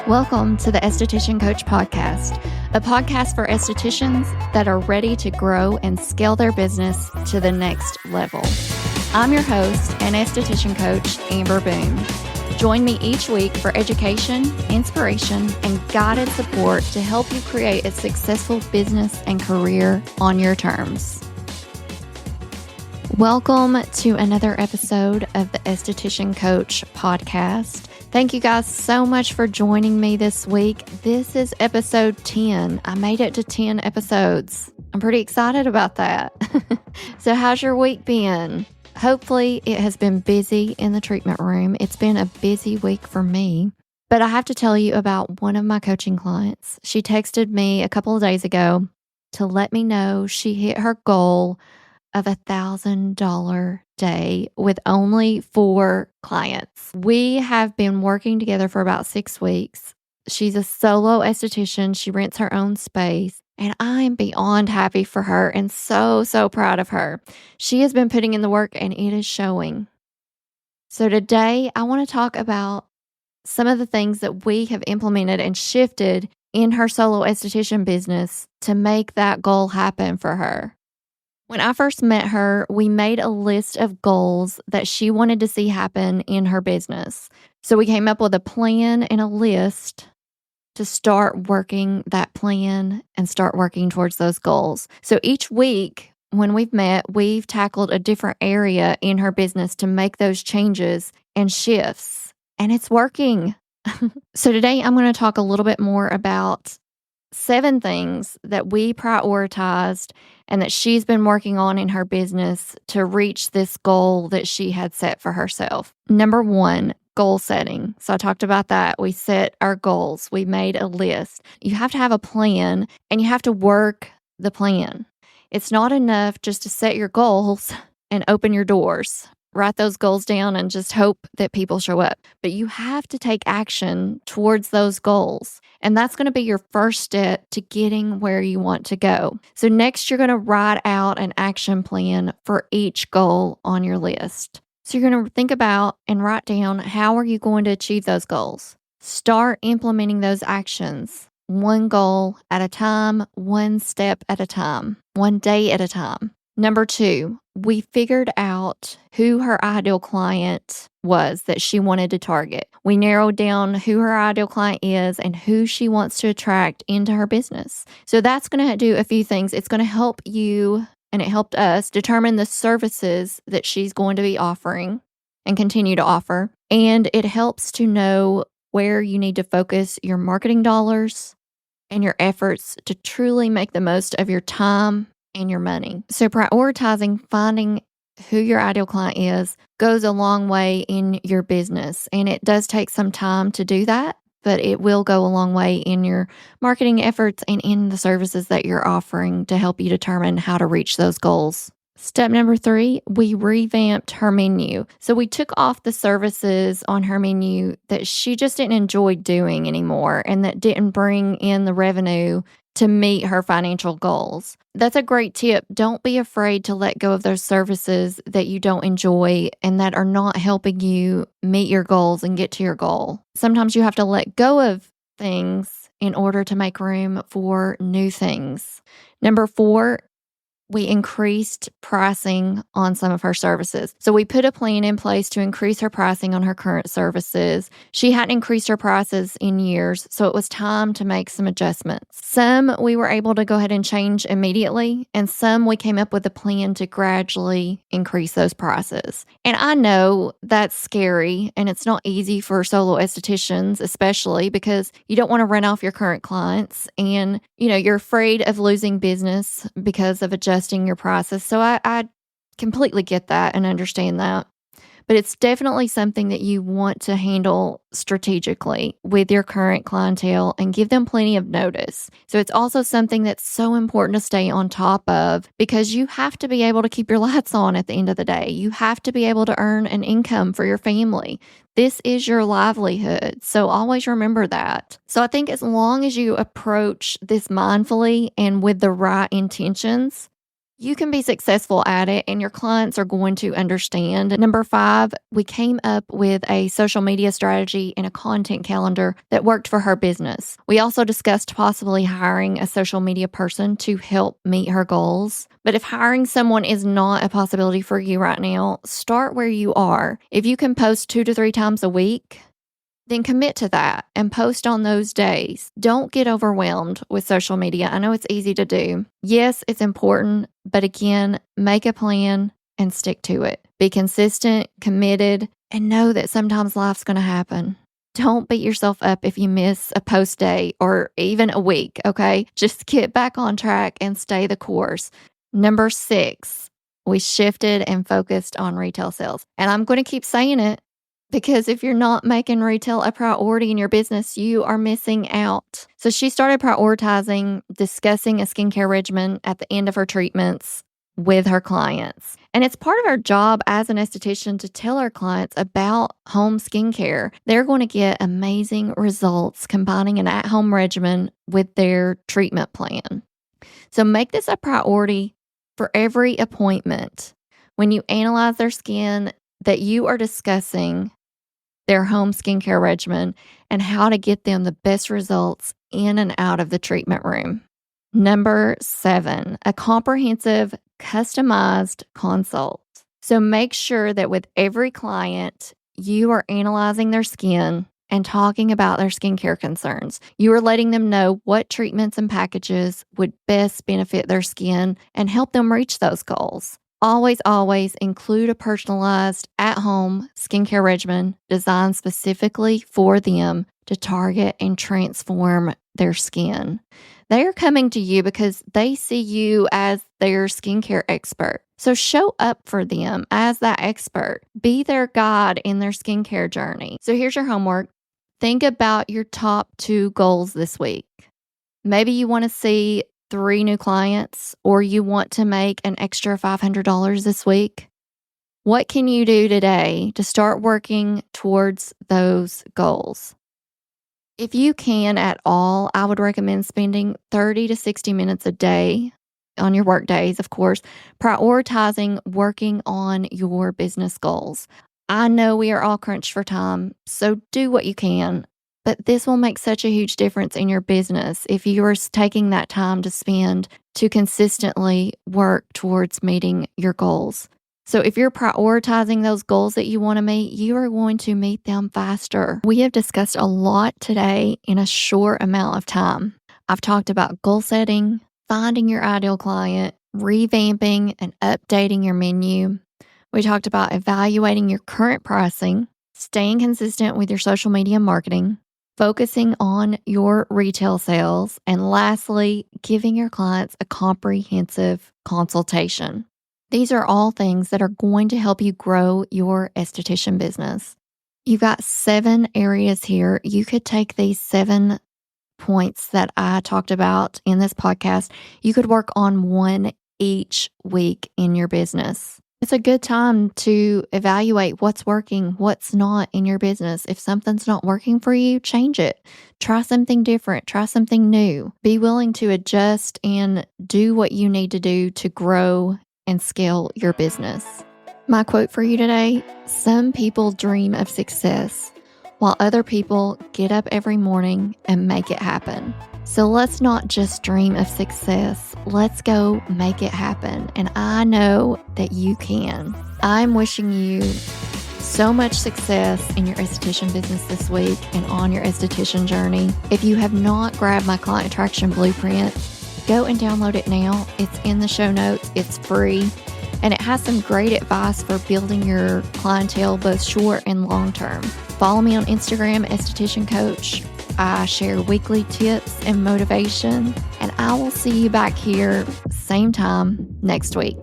Welcome to the Esthetician Coach Podcast, a podcast for estheticians that are ready to grow and scale their business to the next level. I'm your host and esthetician coach, Amber Boone. Join me each week for education, inspiration, and guided support to help you create a successful business and career on your terms. Welcome to another episode of the Esthetician Coach Podcast. Thank you guys so much for joining me this week. This is episode 10. I made it to 10 episodes. I'm pretty excited about that. So how's your week been? Hopefully it has been busy in the treatment room. It's been a busy week for me. But I have to tell you about one of my coaching clients. She texted me a couple of days ago to let me know she hit her goal of $1,000 day with only 4 clients. We have been working together for about 6 weeks. She's a solo esthetician. She rents her own space, and I am beyond happy for her and so proud of her. She has been putting in the work and it is showing. So today I want to talk about some of the things that we have implemented and shifted in her solo esthetician business to make that goal happen for her. When I first met her, we made a list of goals that she wanted to see happen in her business. So we came up with a plan and a list to start working that plan and start working towards those goals. So each week when we've met, we've tackled a different area in her business to make those changes and shifts, and it's working. So today I'm going to talk a little bit more about 7 things that we prioritized and that she's been working on in her business to reach this goal that she had set for herself. Number 1, goal setting. So I talked about that. We set our goals. We made a list. You have to have a plan and you have to work the plan. It's not enough just to set your goals and open your doors. Write those goals down and just hope that people show up. But you have to take action towards those goals. And that's going to be your first step to getting where you want to go. So next, you're going to write out an action plan for each goal on your list. So you're going to think about and write down, how are you going to achieve those goals? Start implementing those actions. One goal at a time, one step at a time, one day at a time. Number 2, we figured out who her ideal client was that she wanted to target. We narrowed down who her ideal client is and who she wants to attract into her business. So that's going to do a few things. It's going to help you, and it helped us, determine the services that she's going to be offering and continue to offer. And it helps to know where you need to focus your marketing dollars and your efforts to truly make the most of your time and your money. So prioritizing finding who your ideal client is goes a long way in your business. And it does take some time to do that, but it will go a long way in your marketing efforts and in the services that you're offering to help you determine how to reach those goals. Step number 3, we revamped her menu. So we took off the services on her menu that she just didn't enjoy doing anymore and that didn't bring in the revenue to meet her financial goals. That's a great tip. Don't be afraid to let go of those services that you don't enjoy and that are not helping you meet your goals and get to your goal. Sometimes you have to let go of things in order to make room for new things. Number 4, we increased pricing on some of her services. So we put a plan in place to increase her pricing on her current services. She hadn't increased her prices in years, so it was time to make some adjustments. Some we were able to go ahead and change immediately, and some we came up with a plan to gradually increase those prices. And I know that's scary, and it's not easy for solo estheticians, especially because you don't want to run off your current clients, and you're afraid of losing business because of adjusting your prices. So I completely get that and understand that. But it's definitely something that you want to handle strategically with your current clientele and give them plenty of notice. So it's also something that's so important to stay on top of because you have to be able to keep your lights on at the end of the day. You have to be able to earn an income for your family. This is your livelihood. So always remember that. So I think as long as you approach this mindfully and with the right intentions, You can be successful at it and your clients are going to understand. Number 5, we came up with a social media strategy and a content calendar that worked for her business. We also discussed possibly hiring a social media person to help meet her goals. But if hiring someone is not a possibility for you right now, start where you are. If you can post 2 to 3 times a week, then commit to that and post on those days. Don't get overwhelmed with social media. I know it's easy to do. Yes, it's important, but again, make a plan and stick to it. Be consistent, committed, and know that sometimes life's going to happen. Don't beat yourself up if you miss a post day or even a week, okay? Just get back on track and stay the course. Number 6, we shifted and focused on retail sales. And I'm going to keep saying it, because if you're not making retail a priority in your business, you are missing out. So she started prioritizing discussing a skincare regimen at the end of her treatments with her clients. And it's part of our job as an esthetician to tell our clients about home skincare. They're going to get amazing results combining an at-home regimen with their treatment plan. So make this a priority for every appointment. When you analyze their skin, that you are discussing their home skincare regimen and how to get them the best results in and out of the treatment room. Number 7, a comprehensive, customized consult. So make sure that with every client, you are analyzing their skin and talking about their skincare concerns. You are letting them know what treatments and packages would best benefit their skin and help them reach those goals. Always include a personalized at-home skincare regimen designed specifically for them to target and transform their skin. They are coming to you because they see you as their skincare expert. So show up for them as that expert. Be their guide in their skincare journey. So here's your homework. Think about your top 2 goals this week. Maybe you want to see 3 new clients, or you want to make an extra $500 this week. What can you do today to start working towards those goals? If you can at all, I would recommend spending 30 to 60 minutes a day on your work days, of course, prioritizing working on your business goals. I know we are all crunched for time, so do what you can. But this will make such a huge difference in your business if you are taking that time to spend to consistently work towards meeting your goals. So if you're prioritizing those goals that you want to meet, you are going to meet them faster. We have discussed a lot today in a short amount of time. I've talked about goal setting, finding your ideal client, revamping and updating your menu. We talked about evaluating your current pricing, staying consistent with your social media marketing, focusing on your retail sales, and lastly, giving your clients a comprehensive consultation. These are all things that are going to help you grow your esthetician business. You've got 7 areas here. You could take these 7 points that I talked about in this podcast. You could work on one each week in your business. It's a good time to evaluate what's working, what's not in your business. If something's not working for you, change it. Try something different. Try something new. Be willing to adjust and do what you need to do to grow and scale your business. My quote for you today: some people dream of success, while other people get up every morning and make it happen. So let's not just dream of success. Let's go make it happen. And I know that you can. I'm wishing you so much success in your esthetician business this week and on your esthetician journey. If you have not grabbed my client attraction blueprint, go and download it now. It's in the show notes. It's free. And it has some great advice for building your clientele, both short and long term. Follow me on Instagram, Esthetician Coach. I share weekly tips and motivation, and I will see you back here same time next week.